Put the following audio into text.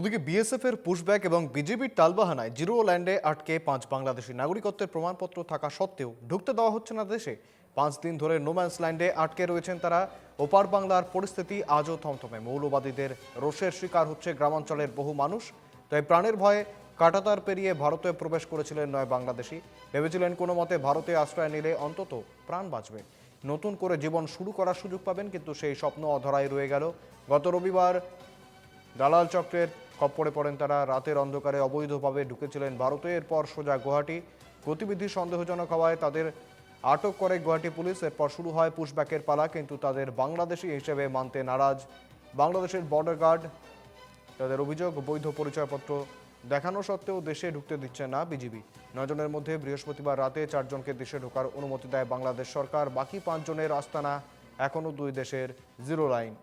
ওদিকে বিএসএফ এর পুশব্যাক এবং বিজেপির টালবাহানায় জিরো ল্যান্ডে আটকে 5 বাংলাদেশি নাগরিকত্বের প্রমাণপত্র থাকা সত্ত্বেও ঢুকতে দেওয়া হচ্ছে না দেশে। 5 দিন ধরে নোম্যান্স ল্যান্ডে আটকে রয়েছেন তারা। ওপার বাংলার পরিস্থিতি আজও থমথমে। মৌলবাদীদের রোষের শিকার হচ্ছে গ্রামাঞ্চলের বহু মানুষ। তাই প্রাণের ভয়ে কাঁটাতার পেরিয়ে ভারতে প্রবেশ করেছিলেন 9 বাংলাদেশি। ভেবেছিলেন কোনো মতে ভারতে আশ্রয় নিলে অন্তত প্রাণ বাঁচবে, নতুন করে জীবন শুরু করার সুযোগ পাবেন, কিন্তু সেই স্বপ্ন অধরাই রয়ে গেল। গত রবিবার দালাল চক্রের খপ্পরে পড়েন তারা। রাতের অন্ধকারে অবৈধভাবে ঢুকেছিলেন ভারতে, এরপর সোজা গুয়াহাটি। গতিবিধি সন্দেহজনক হওয়ায় তাদের আটক করে গুয়াহাটি পুলিশ। এরপর শুরু হয় পুশব্যাকের পালা, কিন্তু তাদের বাংলাদেশি হিসেবে মানতে নারাজ বাংলাদেশের বর্ডার গার্ড। তাদের অভিযোগ, বৈধ পরিচয়পত্র দেখানো সত্ত্বেও দেশে ঢুকতে দিচ্ছে না বিজিবি। 9 জনের মধ্যে বৃহস্পতিবার রাতে 4 জনকে দেশে ঢোকার অনুমতি দেয় বাংলাদেশ সরকার। বাকি 5 জনের আস্তানা এখনও 2 দেশের জিরো লাইন।